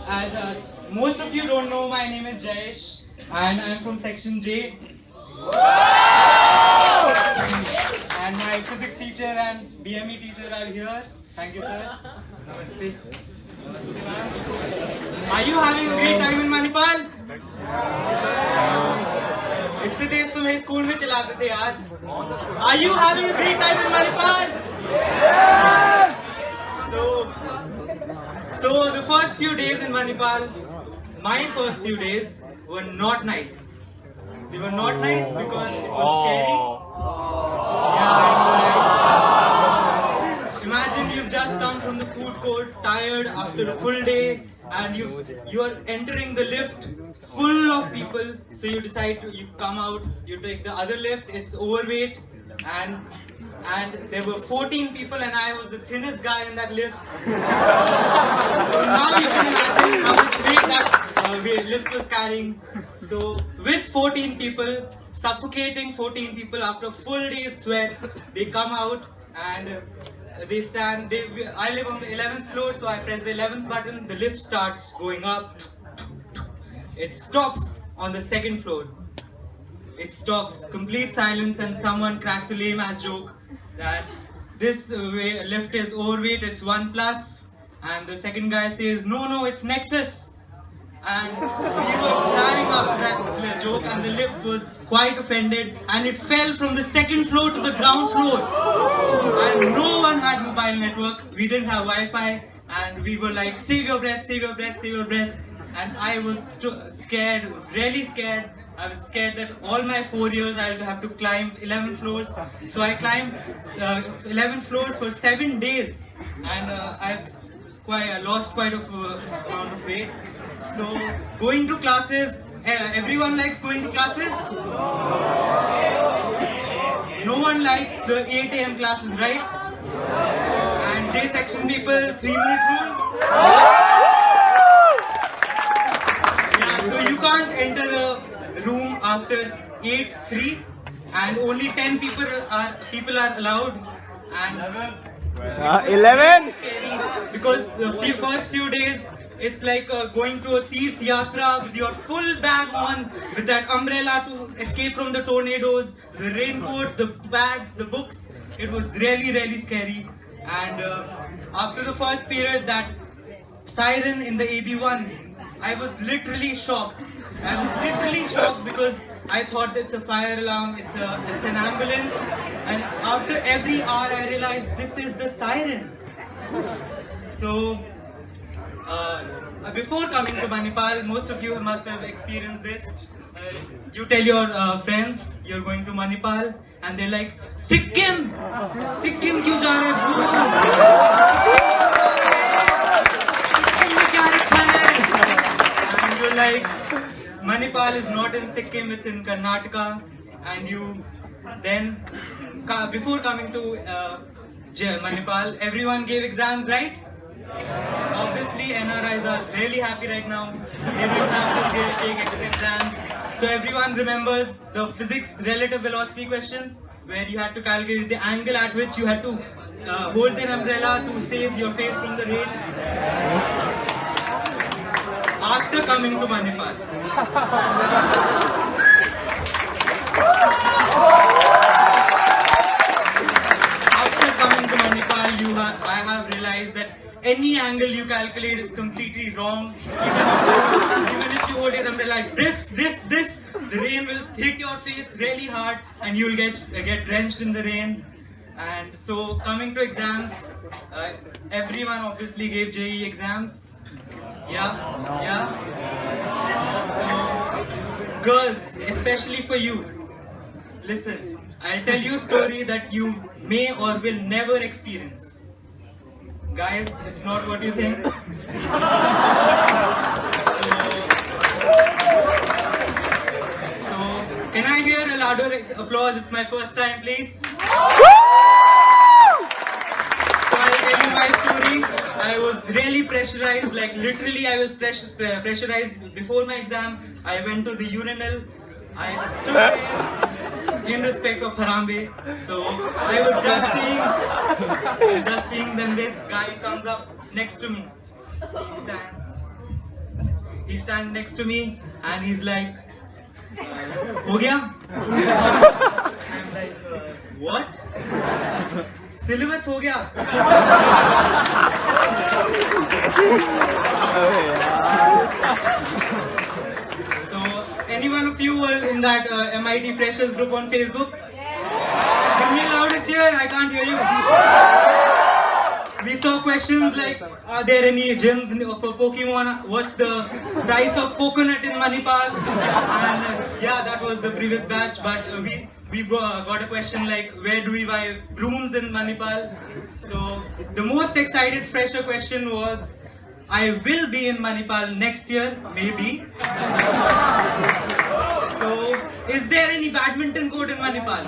As most of you don't know, my name is Jayesh and I'm from section J. And my physics teacher and BME teacher are here. Thank you, sir. Namaste. Namaste, ma'am. Are you having a great time in Manipal? इससे तेज तो मेरे school में चलाते थे यार. Are you having a great time in Manipal? Yes! So the first few days in Manipal, my first few days were not nice. They were not nice because it was scary. Yeah, I know, right? Imagine you've just come from the food court, tired after a full day, and you are entering the lift full of people. So you decide to come out, you take the other lift. It's overweight, and there were 14 people, and I was the thinnest guy in that lift. So now you can imagine how much weight that lift was carrying. So with 14 people, suffocating 14 people after a full day's sweat, they come out and they stand. I live on the 11th floor, so I press the 11th button. The lift starts going up. It stops on the 2nd floor. It stops. Complete silence, and someone cracks a lame ass joke that this lift is overweight. It's 1+, and the second guy says, "No, it's Nexus." And we were crying after that joke, and the lift was quite offended, and it fell from the 2nd floor to the ground floor. And no one had mobile network. We didn't have Wi-Fi, and we were like, "Save your breath, save your breath, save your breath." And I was scared, really scared. I was scared that all my 4 years I'll have to climb 11 floors. So I climbed 11 floors for 7 days, and I've lost quite a amount of weight. So going to classes, everyone likes going to classes? No one likes the 8 AM classes, right? And J section people, 3-minute rule? Yeah, so you can't enter the room after 8:03, and only 10 people are allowed. And 11? Scary because the first few days it's like going to a Tirth Yatra with your full bag on, with that umbrella to escape from the tornadoes, the raincoat, the bags, the books. It was really, really scary. And after the first period, that siren in the AB1, I was literally shocked. Because I thought it's a fire alarm, it's an ambulance, and after every hour I realized this is the siren. So before coming to Manipal, most of you must have experienced this. You tell your friends you're going to Manipal, and they're like, Sikkim क्यों जा रहे हो? Sikkim में क्या रखा है? And you're like, Manipal is not in Sikkim, it's in Karnataka. And you then, before coming to Manipal, everyone gave exams, right? Obviously, NRIs are really happy right now. They don't have to take extra exams. So everyone remembers the physics relative velocity question, where you had to calculate the angle at which you had to hold an umbrella to save your face from the rain. After coming to Manipal, I have realized that any angle you calculate is completely wrong. Even if you hold your umbrella like this, the rain will hit your face really hard, and you will get drenched in the rain. And so coming to exams, everyone obviously gave JEE exams. Yeah. So girls, especially for you, listen, I'll tell you a story that you may or will never experience. Guys, it's not what you think. So can I hear a louder applause? It's my first time, please. So I'll tell you my story. I was really pressurized, like literally I was pressurized before my exam. I went to the urinal. I stood there in respect of Harambe. So I was just peeing, then this guy comes up next to me. He stands. he stands next to me and he's like, "Ho gaya?" I'm like, "What? Syllabus ho gaya?" So, any one of you were in that MIT Freshers group on Facebook? Give me a louder cheer, I can't hear you. We saw questions like, are there any gyms for Pokemon? What's the price of coconut in Manipal? And yeah, that was the previous batch, but we got a question like, where do we buy brooms in Manipal? So the most excited fresher question was, I will be in Manipal next year, maybe. So, is there any badminton court in Manipal?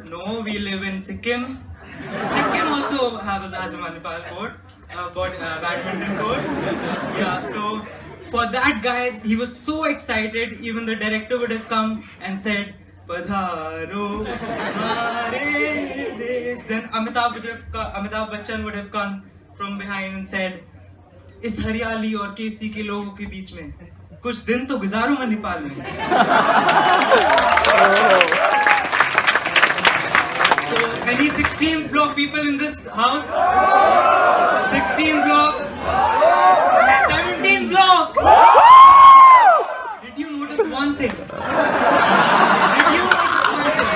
No, we live in Sikkim. Sikkim also has a Manipal court, badminton court. Yeah, so for that guy, he was so excited, even the director would have come and said, Padharo Mare Desh. Then Amitabh Bachchan would have come from behind and said, इस हरियाली और केसी के लोगों के बीच में कुछ दिन तो गुजारो मणिपाल में. So any 16th block people in this house? 16th block, 17th block. Did you notice one thing? Did you notice one thing?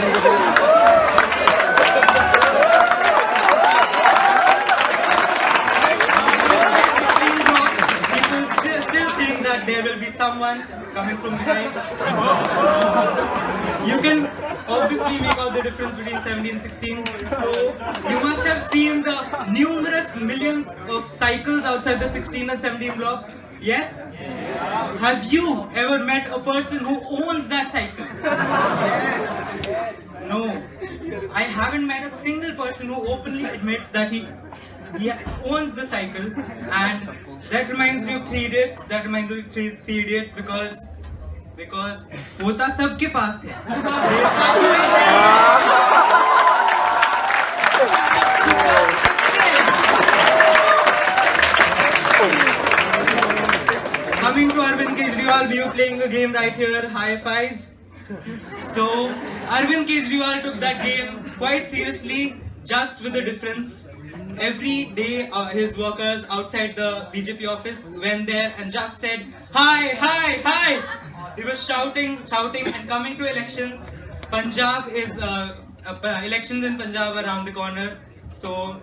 That there will be someone coming from behind. You can obviously make out the difference between 17 and 16. So you must have seen the numerous millions of cycles outside the 16 and 17 block. Yes? Have you ever met a person who owns that cycle? No. I haven't met a single person who openly admits that he owns the cycle. And that reminds me of Three Idiots. That reminds me of Three Idiots because होता सबके पास है. देता कोई नहीं. Coming to Arvind Kejriwal, we were playing a game right here, High Five. So Arvind Kejriwal took that game quite seriously, just with a difference. Every day his workers outside the BJP office went there and just said, hi, hi, hi. They were shouting and coming to elections. Punjab is, elections in Punjab around the corner. So,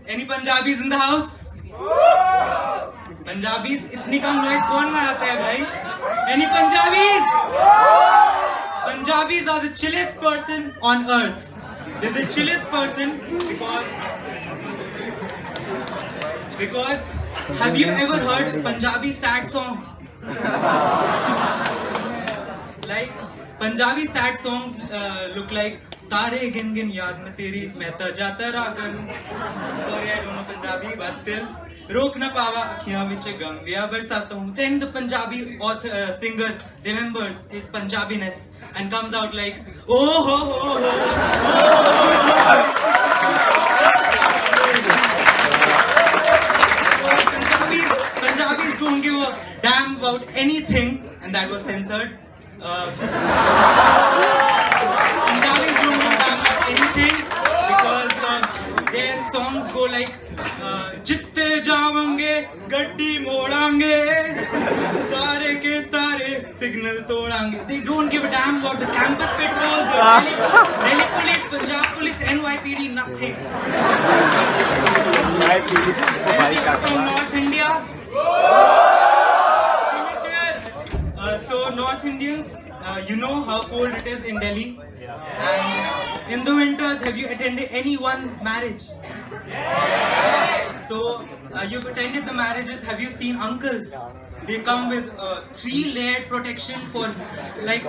any Punjabis in the house? Punjabis, itni kam noise kaun marata hai bhai? Any Punjabis? Punjabis are the chillest person on earth. They're the chillest person because have you ever heard Punjabi sad song? Like Punjabi sad songs look like Tare gin gin yaad mein teri mehta jata ragan. Sorry, I don't know Punjabi, but still. Rok na pawa akhiyan vich gam ya barsata hu. Then the Punjabi singer remembers his Punjabiness and comes out like, oh ho ho ho, Punjabis don't give a damn about anything, and that was censored. Punjabis don't give a damn about anything because their songs go like Jitte javange, gaddi modange, sare ke sare signal todange. They don't give a damn about the campus patrol, the Delhi police, Punjab police, NYPD, nothing. Anything from North India? So North Indians, you know how cold it is in Delhi. And in the winters, have you attended any one marriage? So you've attended the marriages. Have you seen uncles? They come with 3-layered protection for like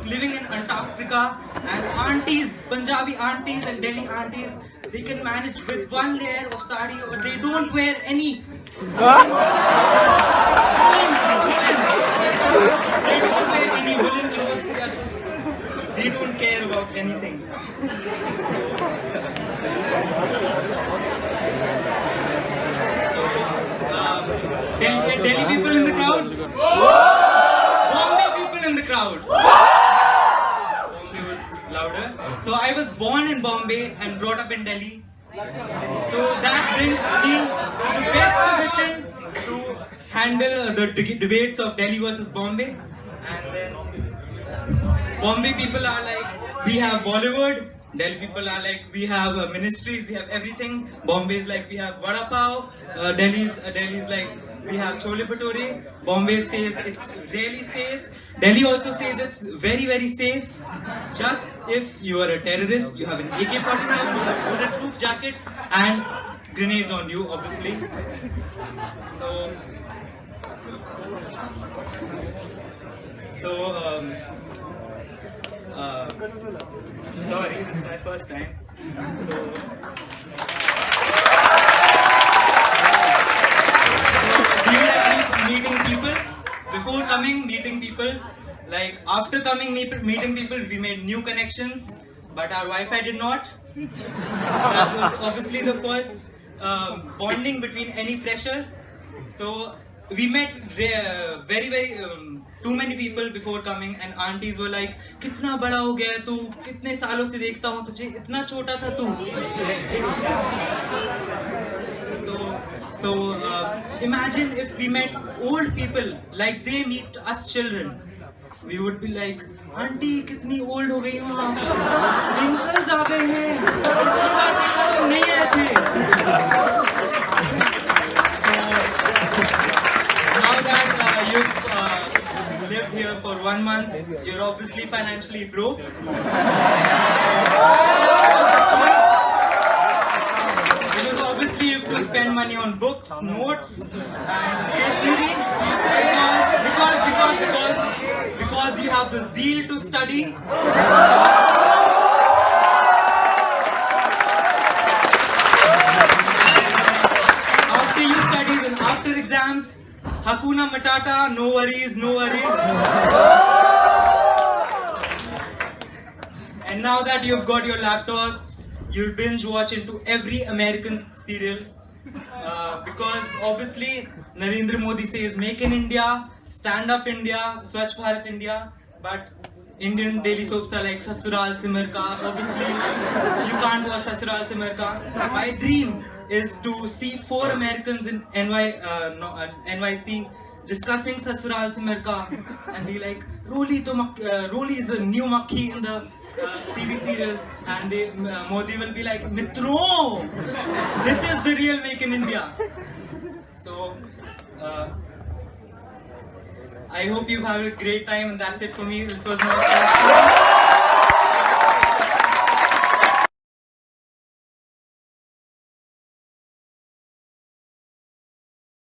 living in Antarctica. And aunties, Punjabi aunties and Delhi aunties, they can manage with 1 layer of sari, or they don't wear any. They don't wear any woolen clothes. They don't care about anything. So, right, Delhi people in the crowd. Bombay people in the crowd. Bombay was louder. So I was born in Bombay and brought up in Delhi. So that brings me to the best position to handle the debates of Delhi versus Bombay. And then Bombay people are like, we have Bollywood. Delhi people are like, we have ministries, we have everything. Bombay is like, we have Vada Pav. Delhi is like, we have Chole Bhature. Bombay says it's really safe. Delhi also says it's very, very safe. Just if you are a terrorist, you have an AK-47, you have bulletproof jacket and grenades on you, obviously. Sorry, this is my first time. Do you like meeting people? Before coming, meeting people. Like after coming, meeting people, we made new connections, but our Wi-Fi did not. That was obviously the first bonding between any fresher. So we met very too many people before coming, and aunties were like, कितना बड़ा हो गया है तू, कितने सालों से देखता हूँ तुझे, इतना छोटा था तू. So imagine if we met old people like they meet us children. We would be like, aunty कितनी old हो गई हो आप, wrinkles आ गए हैं, पिछली बार देखा तो नहीं आए थे. Now that you've lived here for 1 month, you're obviously financially broke. Because obviously you have to spend money on books, notes, and stationery. Because you have the zeal to study. After you studies and after exams, Hakuna Matata, no worries, no worries. And now that you've got your laptops, you'll binge watch into every American serial. Because obviously Narendra Modi says make in India, stand up India, Swachh Bharat India, but Indian daily soaps are like Sasural Simar Ka. Obviously you can't watch Sasural Simar Ka. My dream is to see 4 Americans in NYC discussing Sasural Simar Ka and be like, Roli is a new Makhi in the TV serial, and Modi will be like, Mitro, this is the real Make in India. So I hope you've had a great time, and that's it for me. This was my